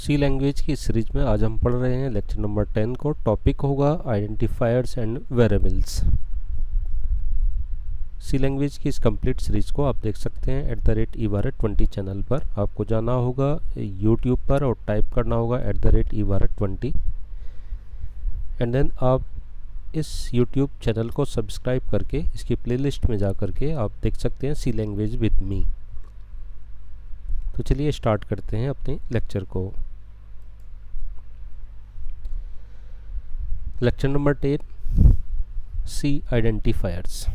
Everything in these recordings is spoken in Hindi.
सी लैंग्वेज की सीरीज में आज हम पढ़ रहे हैं लेक्चर नंबर 10 को। टॉपिक होगा identifiers and variables. C language की इस कंप्लीट सीरीज को आप देख सकते हैं @evaret20 चैनल पर। आपको जाना होगा यूट्यूब पर और टाइप करना होगा @evaret20 एंड देन आप इस यूट्यूब चैनल को सब्सक्राइब करके इसकी प्लेलिस्ट में जा करके आप देख सकते हैं सी लैंग्वेज विद मी। तो चलिए स्टार्ट करते हैं अपने लेक्चर को। लेक्चर नंबर 10 सी आइडेंटिफायर्स।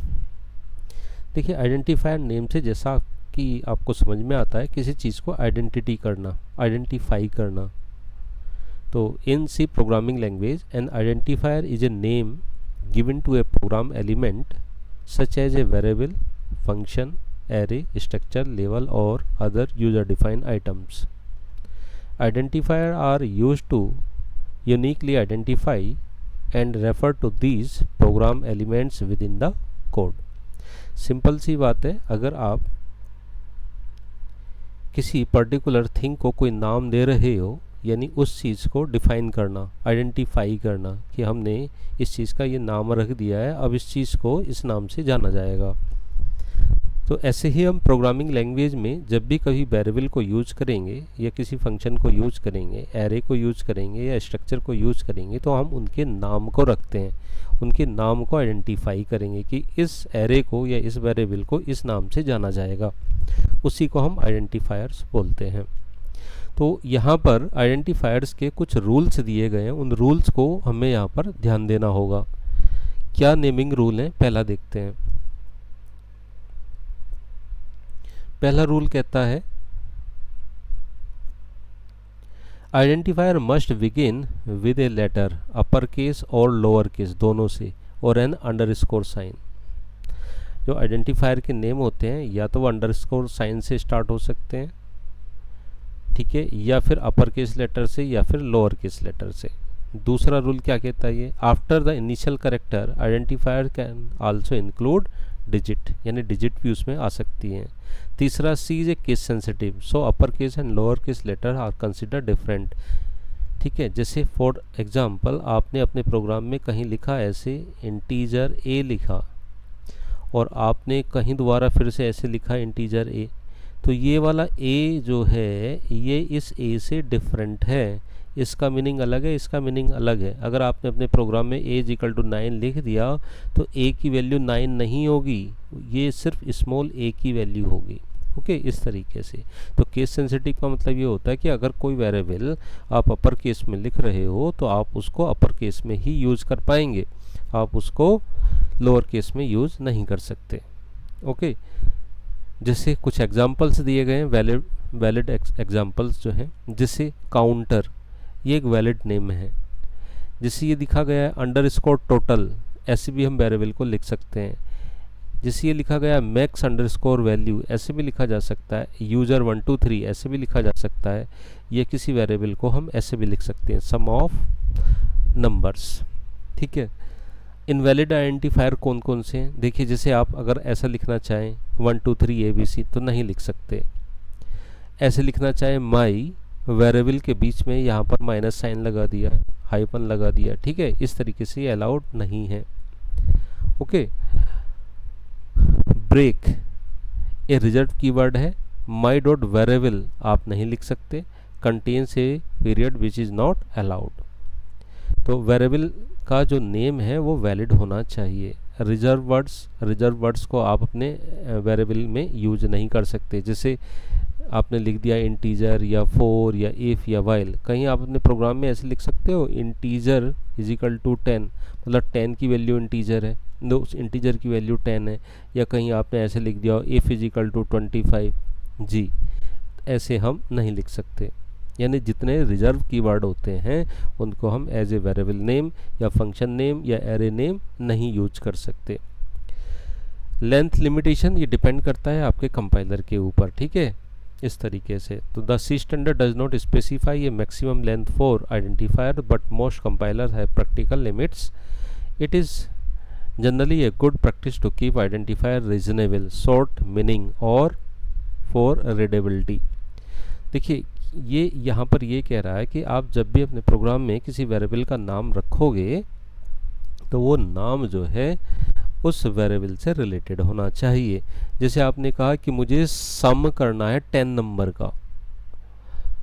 देखिए, आइडेंटिफायर नेम से जैसा कि आपको समझ में आता है किसी चीज़ को आइडेंटिटी करना, आइडेंटिफाई करना। तो in C programming language an identifier is a name given to a program element such as a variable, function, array, structure, level or other user defined items. Identifier are used to uniquely identify and refer to these program elements within the code. Simple सी बात है, अगर आप किसी पर्टिकुलर थिंग को कोई नाम दे रहे हो, यानी उस चीज़ को डिफाइन करना, आइडेंटिफाई करना कि हमने इस चीज़ का ये नाम रख दिया है, अब इस चीज़ को इस नाम से जाना जाएगा। तो ऐसे ही हम प्रोग्रामिंग लैंग्वेज में जब भी कभी वेरिएबल को यूज करेंगे या किसी फंक्शन को यूज करेंगे, एरे को यूज करेंगे या स्ट्रक्चर को यूज करेंगे, तो हम उनके नाम को रखते हैं, उनके नाम को आइडेंटिफाई करेंगे कि इस एरे को या इस वेरिएबल को इस नाम से जाना जाएगा। उसी को हम आइडेंटिफायर्स बोलते हैं। तो यहाँ पर आइडेंटिफायर्स के कुछ रूल्स दिए गए हैं, उन रूल्स को हमें यहाँ पर ध्यान देना होगा। क्या नेमिंग रूल है, पहला देखते हैं। पहला रूल कहता है identifier must begin with a letter, upper case और लोअर केस दोनों से, और एन अंडरस्कोर साइन। जो आइडेंटिफायर के नेम होते हैं या तो वो अंडरस्कोर साइन से स्टार्ट हो सकते हैं, ठीक है, या फिर अपर केस लेटर से या फिर लोअर केस लेटर से। दूसरा रूल क्या कहता है, ये after the initial character identifier can also include digit, यानी डिजिट भी उसमें आ सकती हैं। तीसरा, C is a case sensitive, so upper case and lower case letter are consider different. ठीक है, जैसे फॉर एग्जांपल आपने अपने प्रोग्राम में कहीं लिखा ऐसे इंटीजर ए लिखा, और आपने कहीं दोबारा फिर से ऐसे लिखा इंटीजर ए, तो ये वाला ए जो है ये इस ए से डिफरेंट है, इसका मीनिंग अलग है, इसका मीनिंग अलग है। अगर आपने अपने प्रोग्राम में a = 9 लिख दिया तो a की वैल्यू 9 नहीं होगी, ये सिर्फ स्मॉल a की वैल्यू होगी। ओके, इस तरीके से। तो केस सेंसिटिव का मतलब ये होता है कि अगर कोई वेरिएबल आप अपर केस में लिख रहे हो तो आप उसको अपर केस में ही यूज़ कर पाएंगे, आप उसको लोअर केस में यूज़ नहीं कर सकते। ओके, जैसे कुछ एग्जाम्पल्स दिए गए हैं, वैलिड एग्जाम्पल्स जो हैं, जैसे काउंटर, ये एक वैलिड नेम है। जिससे ये लिखा गया है अंडरस्कोर टोटल, ऐसे भी हम वेरिएबल को लिख सकते हैं। जिससे ये लिखा गया है मैक्स अंडरस्कोर वैल्यू, ऐसे भी लिखा जा सकता है। यूजर 123 ऐसे भी लिखा जा सकता है। ये किसी वेरिएबल को हम ऐसे भी लिख सकते हैं, सम ऑफ नंबर्स। ठीक है, इनवैलिड आइडेंटिफायर कौन कौन से हैं, देखिए, जैसे आप अगर ऐसा लिखना चाहें 1 2 3 ABC तो नहीं लिख सकते। ऐसे लिखना चाहें माई, वेरिएबल के बीच में यहाँ पर माइनस साइन लगा दिया, हाइफन लगा दिया, ठीक है, इस तरीके से ये अलाउड नहीं है। Okay, break a reserved keyword है, माई डॉट वेरिएबल आप नहीं लिख सकते, contains a period which is not allowed. तो वेरिएबल का जो नेम है वो वैलिड होना चाहिए। रिजर्व वर्ड्स को आप अपने वेरिएबल में यूज नहीं कर सकते। जैसे आपने लिख दिया इंटीजर या फोर या इफ़ या वाइल, कहीं आप अपने प्रोग्राम में ऐसे लिख सकते हो इंटीजर = 10, मतलब 10 की वैल्यू इंटीजर है, उस इंटीजर की वैल्यू 10 है। या कहीं आपने ऐसे लिख दिया इफ़ = 25 जी, ऐसे हम नहीं लिख सकते। यानी जितने रिजर्व कीवर्ड होते हैं उनको हम एज ए वेरिएबल नेम या फंक्शन नेम या एरे नेम नहीं यूज कर सकते। लेंथ लिमिटेशन ये डिपेंड करता है आपके कंपाइलर के ऊपर, ठीक है, इस तरीके से। तो the C standard does not specify a maximum length for identifier but most compiler have practical limits. It is generally a good practice to keep identifier reasonable, short meaning और फॉर रीडेबिलिटी। देखिए ये यहाँ पर ये कह रहा है कि आप जब भी अपने प्रोग्राम में किसी वेरिएबल का नाम रखोगे तो वो नाम जो है उस वेरिएबल से रिलेटेड होना चाहिए। जैसे आपने कहा कि मुझे सम करना है 10 नंबर का,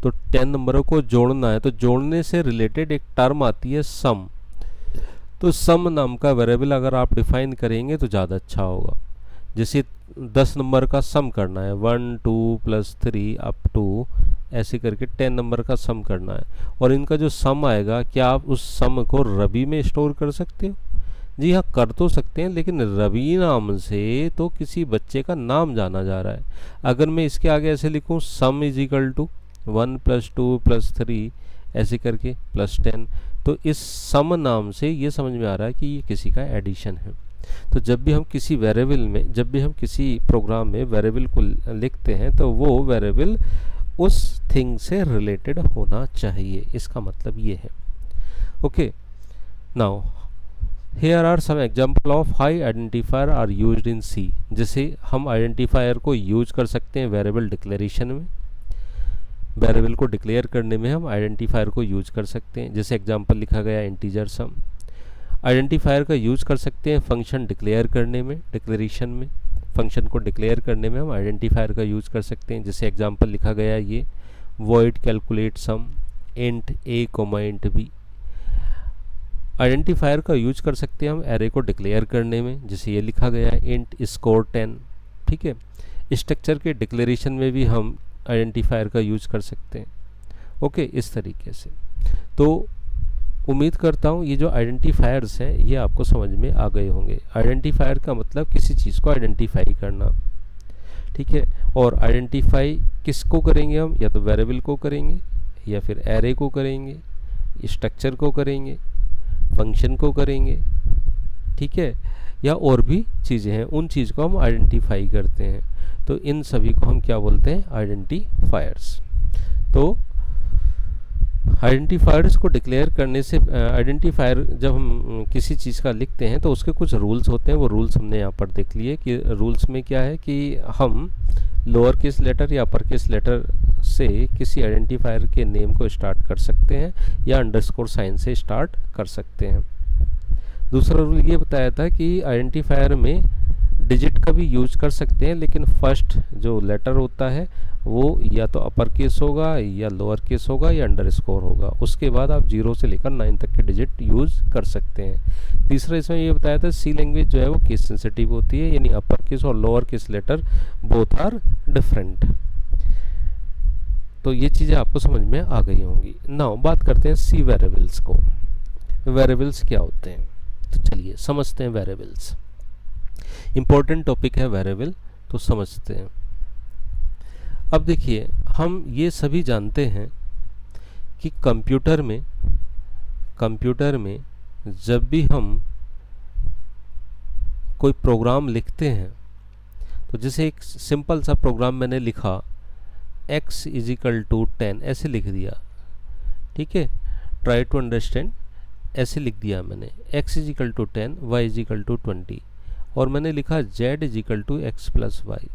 तो 10 नंबरों को जोड़ना है, तो जोड़ने से रिलेटेड एक टर्म आती है सम। तो सम नाम का वेरिएबल अगर आप डिफाइन करेंगे तो ज़्यादा अच्छा होगा। जैसे 10 नंबर का सम करना है, 1 2 + 3 अप टू ऐसे करके 10 नंबर का सम करना है, और इनका जो सम आएगा, क्या आप उस सम को रवि में स्टोर कर सकते हो? जी हाँ, कर तो सकते हैं, लेकिन रवि नाम से तो किसी बच्चे का नाम जाना जा रहा है। अगर मैं इसके आगे ऐसे लिखूं सम इज इक्वल टू 1 + 2 + 3 ऐसे करके +10, तो इस सम नाम से ये समझ में आ रहा है कि ये किसी का एडिशन है। तो जब भी हम किसी वेरिएबल में, जब भी हम किसी प्रोग्राम में वेरिएबल को लिखते हैं तो वो वेरिएबल उस थिंग से रिलेटेड होना चाहिए, इसका मतलब ये है। Okay, now here are some example of high identifier are used in C. जैसे हम आइडेंटिफायर को यूज कर सकते हैं वेरिएबल डिक्लेरेशन में, वेरिएबल को डिक्लेयर करने में हम आइडेंटिफायर को यूज कर सकते हैं। जैसे एग्जांपल लिखा गया इंटीजर सम। आइडेंटिफायर का यूज कर सकते हैं फंक्शन डिक्लेयर करने में, डिक्लेरेशन में फंक्शन को डिक्लेयर करने में हम आइडेंटिफायर का यूज कर सकते हैं। जैसे एग्जांपल लिखा गया ये void calculate sum int a, int b। Identifier का यूज कर सकते हैं हम एरे को डिक्लेयर करने में, जैसे ये लिखा गया है इंट स्कोर 10। ठीक है, स्ट्रक्चर के डिक्लेरेशन में भी हम आइडेंटिफायर का यूज कर सकते हैं। ओके, इस तरीके से। तो उम्मीद करता हूँ ये जो आइडेंटिफायर्स हैं ये आपको समझ में आ गए होंगे। आइडेंटिफायर का मतलब किसी चीज़ को आइडेंटिफाई करना, ठीक है। और आइडेंटिफाई किसको करेंगे हम? या तो वेरिएबल को करेंगे, या फिर एरे को करेंगे, स्ट्रक्चर को करेंगे, फंक्शन को करेंगे, ठीक है, या और भी चीज़ें हैं, उन चीज़ को हम आइडेंटिफाई करते हैं। तो इन सभी को हम क्या बोलते हैं? आइडेंटिफायर्स। तो आइडेंटिफायर्स को डिक्लेयर करने से, आइडेंटिफायर जब हम किसी चीज़ का लिखते हैं तो उसके कुछ रूल्स होते हैं। वो रूल्स हमने यहाँ पर देख लिए कि रूल्स में क्या है कि हम लोअर केस लेटर या अपर केस लेटर से किसी आइडेंटिफायर के नेम को स्टार्ट कर सकते हैं या अंडरस्कोर साइन से स्टार्ट कर सकते हैं। दूसरा रूल ये बताया था कि आइडेंटिफायर में डिजिट का भी यूज कर सकते हैं, लेकिन फर्स्ट जो लेटर होता है वो या तो अपर केस होगा या लोअर केस होगा या अंडरस्कोर होगा। उसके बाद आप 0 से लेकर 9 तक के डिजिट यूज कर सकते हैं। तीसरा इसमें ये बताया था सी लैंग्वेज जो है वो केस सेंसिटिव होती है, यानी अपर केस और lower case letter both are different. तो ये चीज़ें आपको समझ में आ गई होंगी। नाउ बात करते हैं सी वेरिएबल्स को। वेरिएबल्स क्या होते हैं? तो चलिए समझते हैं वेरिएबल्स। इम्पोर्टेंट टॉपिक है वेरिएबल, तो समझते हैं। अब देखिए, हम ये सभी जानते हैं कि कंप्यूटर में जब भी हम कोई प्रोग्राम लिखते हैं, तो जैसे एक सिंपल सा प्रोग्राम मैंने लिखा x = 10 ऐसे लिख दिया, ठीक है, ट्राई टू अंडरस्टैंड ऐसे लिख दिया मैंने, x = 10, y = 20, और मैंने लिखा z = x + y।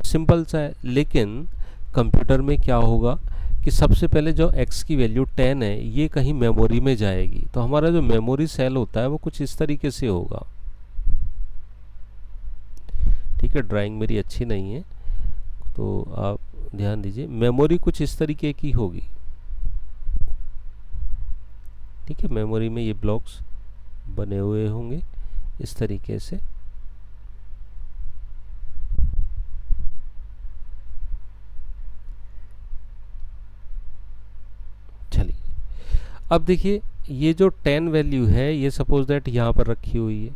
सिंपल सा है, लेकिन कंप्यूटर में क्या होगा कि सबसे पहले जो x की वैल्यू 10 है ये कहीं मेमोरी में जाएगी। तो हमारा जो मेमोरी सेल होता है वो कुछ इस तरीके से होगा, ठीक है। ड्राइंग मेरी अच्छी नहीं है तो आप ध्यान दीजिए। मेमोरी कुछ इस तरीके की होगी, ठीक है। मेमोरी में ये ब्लॉक्स बने हुए होंगे इस तरीके से। चलिए, अब देखिए ये जो 10 वैल्यू है ये सपोज दैट यहाँ पर रखी हुई है,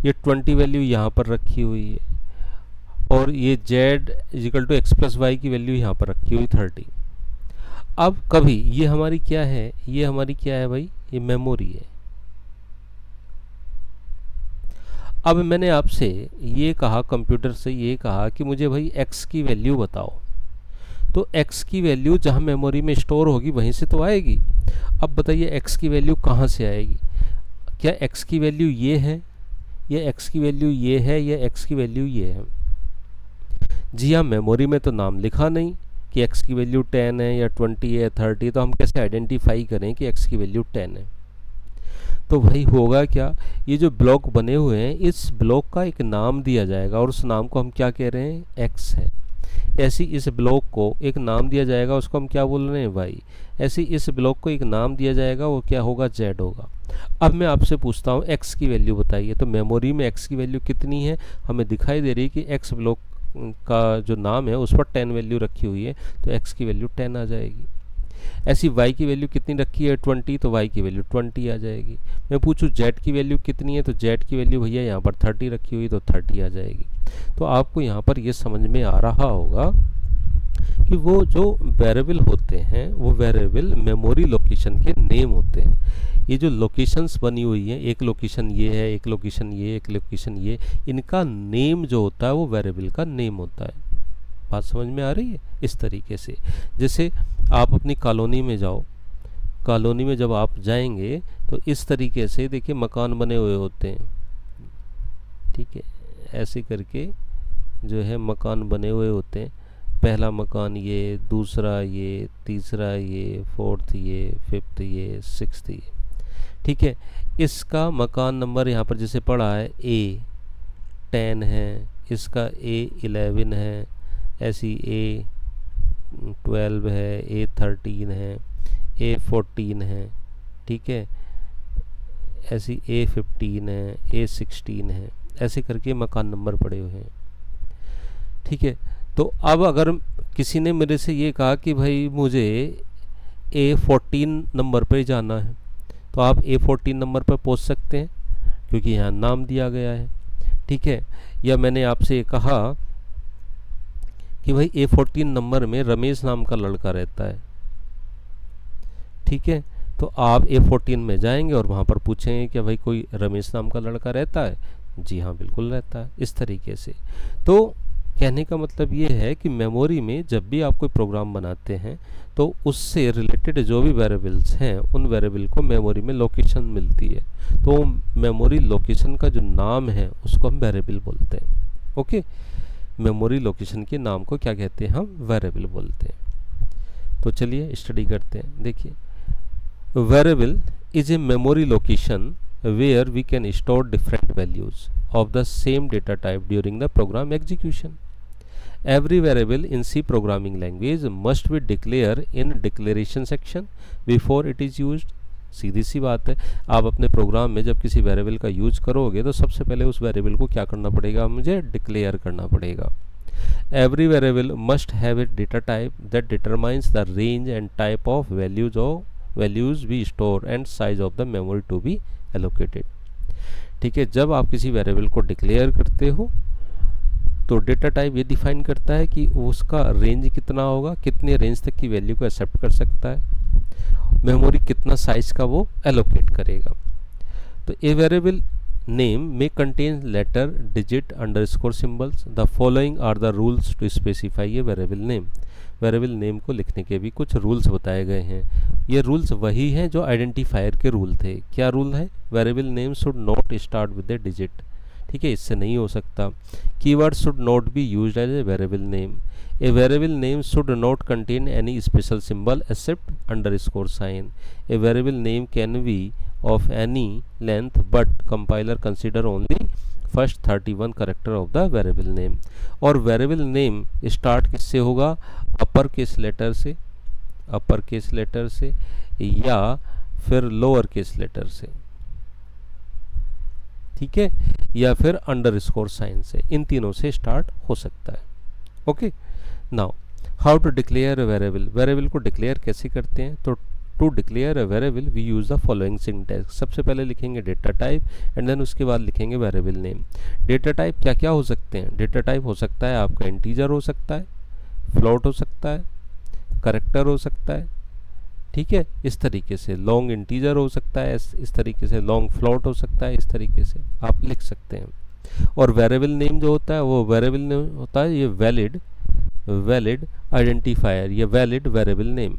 ये 20 वैल्यू यहाँ पर रखी हुई है, और ये z = x + y की वैल्यू यहाँ पर रखी हुई 30। अब कभी ये हमारी क्या है? ये हमारी क्या है भाई? ये मेमोरी है। अब मैंने आपसे ये कहा, कंप्यूटर से ये कहा कि मुझे भाई x की वैल्यू बताओ, तो x की वैल्यू जहाँ मेमोरी में स्टोर होगी वहीं से तो आएगी। अब बताइए x की वैल्यू कहाँ से आएगी? क्या x की वैल्यू ये है, या x की वैल्यू ये है, या x की वैल्यू ये है? जी हाँ, मेमोरी में तो नाम लिखा नहीं, कि x की वैल्यू 10 है या 20 है 30, तो हम कैसे आइडेंटिफाई करें कि x की वैल्यू 10 है। तो भाई होगा क्या, ये जो ब्लॉक बने हुए हैं इस ब्लॉक का एक नाम दिया जाएगा और उस नाम को हम क्या कह रहे हैं, x है। ऐसी इस ब्लॉक को एक नाम दिया जाएगा, उसको हम क्या बोल रहे हैं, y। ऐसे इस ब्लॉक को एक नाम दिया जाएगा, वो क्या होगा, z होगा। अब मैं आपसे पूछता हूँ x की वैल्यू बताइए। तो मेमोरी में x की वैल्यू कितनी है, हमें दिखाई दे रही है कि x ब्लॉक का जो नाम है उस पर 10 वैल्यू रखी हुई है, तो x की वैल्यू 10 आ जाएगी। ऐसी y की वैल्यू कितनी रखी है, 20, तो y की वैल्यू 20 आ जाएगी। मैं पूछूं z की वैल्यू कितनी है, तो z की वैल्यू भैया यहाँ पर 30 रखी हुई, तो 30 आ जाएगी। तो आपको यहाँ पर ये समझ में आ रहा होगा कि वो जो वेरिएबल होते हैं वो वेरिएबल मेमोरी लोकेशन के नेम होते हैं। ये जो लोकेशंस बनी हुई हैं, एक लोकेशन ये है, एक लोकेशन ये, एक लोकेशन ये, इनका नेम जो होता है वो वेरिएबल का नेम होता है। बात समझ में आ रही है। इस तरीके से जैसे आप अपनी कॉलोनी में जाओ, कॉलोनी में जब आप जाएंगे तो इस तरीके से देखिए मकान बने हुए होते हैं, ठीक है, ऐसे करके जो है मकान बने हुए होते हैं। पहला मकान ये, दूसरा ये, तीसरा ये, फोर्थ ये, फिफ्थ ये, सिक्स्थ ये, ठीक है। इसका मकान नंबर यहाँ पर जैसे पड़ा है A10 है, इसका A11 है, ऐसी A12 है, A13 है, A14 है, ठीक है, ऐसी A15 है, A16 है, ऐसे करके मकान नंबर पड़े हुए हैं, ठीक है। तो अब अगर किसी ने मेरे से ये कहा कि भाई मुझे A14 नंबर पर जाना है, तो आप A14 नंबर पर पहुंच सकते हैं क्योंकि यहाँ नाम दिया गया है, ठीक है। या मैंने आपसे कहा कि भाई A14 नंबर में रमेश नाम का लड़का रहता है, ठीक है, तो आप A14 में जाएंगे और वहाँ पर पूछेंगे कि भाई कोई रमेश नाम का लड़का रहता है, जी हाँ बिल्कुल रहता है। इस तरीके से तो कहने का मतलब ये है कि मेमोरी में जब भी आप कोई प्रोग्राम बनाते हैं तो उससे रिलेटेड जो भी वेरिएबल्स हैं उन वेरिएबल को मेमोरी में लोकेशन मिलती है, तो मेमोरी लोकेशन का जो नाम है उसको हम वेरिएबल बोलते हैं। ओके, मेमोरी लोकेशन के नाम को क्या कहते हैं, हम वेरिएबल बोलते हैं। तो चलिए स्टडी करते हैं। देखिए, variable is a memory location where we can store different values of the same data type during the program execution. Every variable in C programming language must be declared in declaration section before it is used. सीधी सी बात है, आप अपने प्रोग्राम में जब किसी वेरिएबल का यूज करोगे तो सबसे पहले उस वेरिएबल को क्या करना पड़ेगा, मुझे डिक्लेयर करना पड़ेगा। Every variable must have a data type that determines the range and type of values we store and size of the memory to be allocated. ठीक है, जब आप किसी वेरिएबल को डिक्लेयर करते हो तो डेटा टाइप ये डिफाइन करता है कि उसका रेंज कितना होगा, कितने रेंज तक की वैल्यू को एक्सेप्ट कर सकता है, मेमोरी कितना साइज का वो एलोकेट करेगा। तो ए variable name may contain letter, digit, underscore symbols. The following are the rules to specify a variable name. Variable name को लिखने के भी कुछ रूल्स बताए गए हैं। ये रूल्स वही हैं जो आइडेंटिफायर के रूल थे। क्या रूल है, variable name should not start with a digit, ठीक है, इससे नहीं हो सकता। Keyword should not be used as a variable name. A variable name should not contain any special symbol except underscore sign. A variable name can be of any length but compiler consider only first 31 character of the variable name। और वेरिएबल नेम स्टार्ट किससे होगा, अपर केस लेटर से, अपर केस लेटर से या फिर लोअर केस लेटर से, ठीक है, या फिर अंडरस्कोर साइन से, इन तीनों से स्टार्ट हो सकता है। Okay, now how to declare a variable. Variable को डिक्लेयर कैसे करते हैं, तो to declare a variable we use the following syntax. सबसे पहले लिखेंगे डेटा टाइप एंड देन उसके बाद लिखेंगे वेरिएबल नेम। डेटा टाइप क्या क्या हो सकते हैं, डेटा टाइप हो सकता है आपका इंटीजर हो सकता है, फ्लोट हो सकता है, करैक्टर हो सकता है, ठीक है, इस तरीके से लॉन्ग इंटीजर हो सकता है, इस तरीके से लॉन्ग फ्लोट हो सकता है, इस तरीके से आप लिख सकते हैं। और वेरिएबल नेम जो होता है वो वेरिएबल नेम होता है ये वैलिड आइडेंटिफायर या वैलिड वेरिएबल नेम।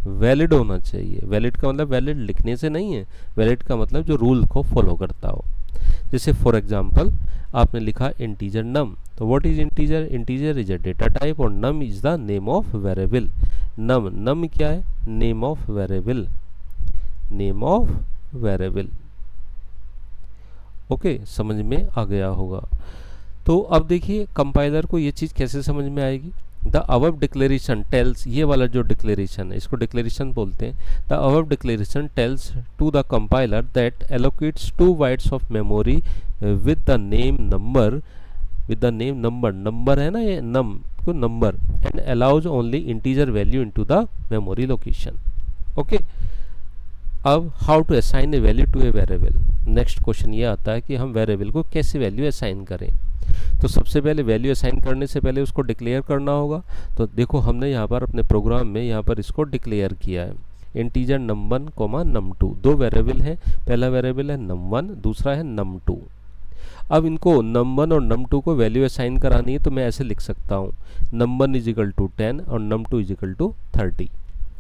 वैलिड होना चाहिए, वैलिड का मतलब वैलिड लिखने से नहीं है, वैलिड का मतलब जो रूल को फॉलो करता हो। जैसे फॉर एग्जांपल आपने लिखा इंटीजर नम, तो what is integer? Integer is a data type और num is the name of variable. Num क्या है? Name of variable, name of variable. Okay, समझ में आ गया होगा। तो अब देखिए कंपाइलर को ये चीज़ कैसे समझ में आएगी। द अबव डिक्लेरेशन टेल्स, ये वाला जो डिक्लेरेशन है इसको डिक्लेरेशन बोलते हैं। The above declaration tells to the compiler that allocates 2 bytes of memory with the name number, with the name number, number है ना ये नम को number, and allows only integer value into the memory location. Okay, अब how to assign a value to a variable. Next question ये आता है कि हम वेरिएबल को कैसे वैल्यू असाइन करें। तो सबसे पहले वैल्यू असाइन करने से पहले उसको डिक्लेयर करना होगा। तो देखो हमने यहाँ पर अपने प्रोग्राम में यहाँ पर इसको डिक्लेयर किया है, इंटीजर num1, num2, 2 वेरिएबल हैं। पहला वेरिएबल है num1, दूसरा है num2। अब इनको num1 और num2 को वैल्यू असाइन करानी है, तो मैं ऐसे लिख सकता हूँ num1 इज इक्वल टू 10 और num2 is equal to 30।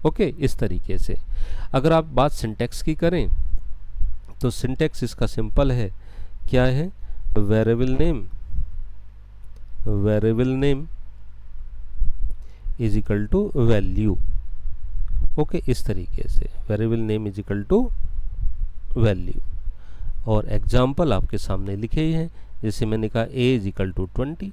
Okay, इस तरीके से। अगर आप बात सिंटैक्स की करें तो सिंटैक्स इसका सिंपल है, क्या है? Variable name is equal to value. Okay, इस तरीके से variable name is equal to value. और एग्जाम्पल आपके सामने लिखे ही हैं, जैसे मैंने कहा a इज इक्वल टू 20।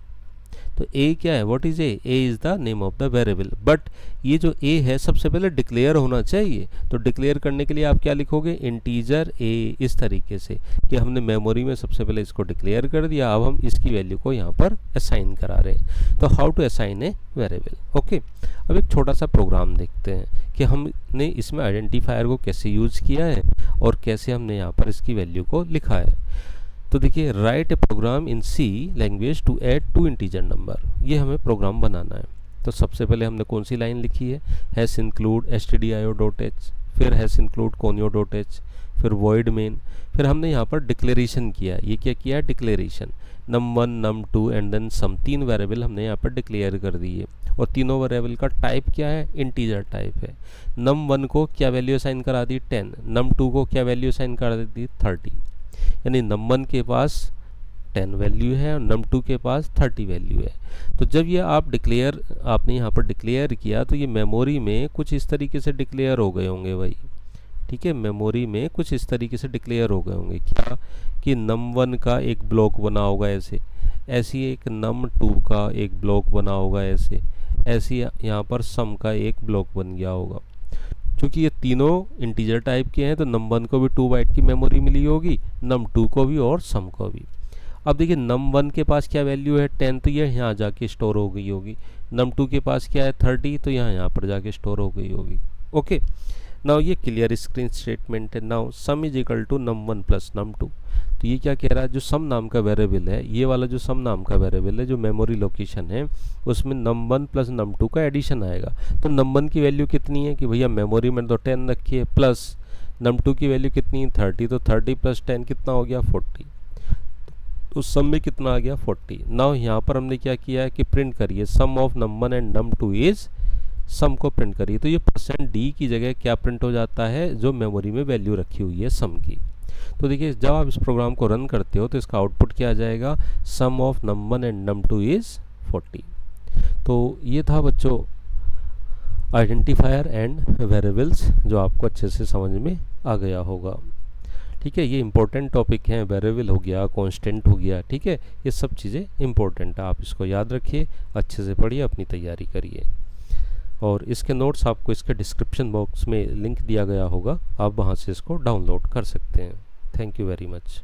तो a क्या है? What is a? a is the name of the variable. But ये जो a है सबसे पहले डिक्लेयर होना चाहिए। तो डिक्लेयर करने के लिए आप क्या लिखोगे? इंटीजर a, इस तरीके से कि हमने मेमोरी में सबसे पहले इसको डिक्लेयर कर दिया, अब हम इसकी वैल्यू को यहाँ पर असाइन करा रहे हैं। तो how to assign a variable. Okay, अब एक छोटा सा प्रोग्राम देखते हैं कि हमने इसमें आइडेंटिफायर को कैसे यूज़ किया है और कैसे हमने यहाँ पर इसकी वैल्यू को लिखा है। तो देखिए, write a program in C language to add 2 integer number, ये हमें प्रोग्राम बनाना है। तो सबसे पहले हमने कौन सी लाइन लिखी है? हैश इंक्लूड stdio.h, फिर हैश इंक्लूड conio.h, फिर void main, फिर हमने यहाँ पर डिक्लेरेशन किया। ये क्या किया है? Declaration num1, num2 and then sum, 3 variable हमने यहाँ पर डिक्लेयर कर दिए। और तीनों वेरिएबल का टाइप क्या है? इंटीजर टाइप है। num1 को क्या वैल्यू असाइन करा दी? 10। num2 को क्या वैल्यू असाइन करा दी? 30। यानी num1 के पास 10 वैल्यू है और num2 के पास 30 वैल्यू है। तो जब ये आपने यहाँ पर डिक्लेयर किया तो ये मेमोरी में कुछ इस तरीके से डिक्लेयर हो गए होंगे भाई। ठीक है, मेमोरी में कुछ इस तरीके से डिक्लेयर हो गए होंगे। क्या कि num1 का एक ब्लॉक बना होगा ऐसी एक num2 का एक ब्लॉक बना होगा ऐसी यहाँ पर सम का एक ब्लॉक बन गया होगा। क्योंकि ये तीनों इंटीजर टाइप के हैं तो num1 को भी 2 बाइट की मेमोरी मिली होगी, num2 को भी और सम को भी। अब देखिए num1 के पास क्या वैल्यू है? 10, तो ये यहाँ जाके स्टोर हो गई होगी। num2 के पास क्या है? 30, तो यहाँ पर जाके स्टोर हो गई होगी। ओके, नाउ ये क्लियर स्क्रीन स्टेटमेंट है। Now sum is equal to num1 plus num2। तो ये क्या कह रहा है? जो सम नाम का वेरिएबल है, ये वाला जो सम नाम का वेरिएबल है, जो मेमोरी लोकेशन है, उसमें num1 प्लस num2 का एडिशन आएगा। तो num1 की वैल्यू कितनी है कि भैया मेमोरी में तो 10 रखी है, प्लस num2 की वैल्यू कितनी है? 30। तो 30 प्लस 10 कितना हो गया? 40। तो सम में कितना आ गया? 40। नाउ यहाँ पर हमने क्या किया है कि प्रिंट करिए sum of num1 and num2 is, sum को प्रिंट करिए। तो ये %d की जगह क्या प्रिंट हो जाता है? जो मेमोरी में वैल्यू रखी हुई है सम की। तो देखिए, जब आप इस प्रोग्राम को रन करते हो तो इसका आउटपुट क्या आ जाएगा? Sum of num1 and num2 is 40। तो ये था बच्चों आइडेंटिफायर एंड वेरिएबल्स, जो आपको अच्छे से समझ में आ गया होगा। ठीक है, ये इंपॉर्टेंट टॉपिक हैं। वेरिएबल हो गया, कांस्टेंट हो गया, ठीक है, ये सब चीज़ें इंपॉर्टेंट है। आप इसको याद रखिए, अच्छे से पढ़िए, अपनी तैयारी करिए। और इसके नोट्स आपको इसके डिस्क्रिप्शन बॉक्स में लिंक दिया गया होगा, आप वहाँ से इसको डाउनलोड कर सकते हैं। Thank you very much.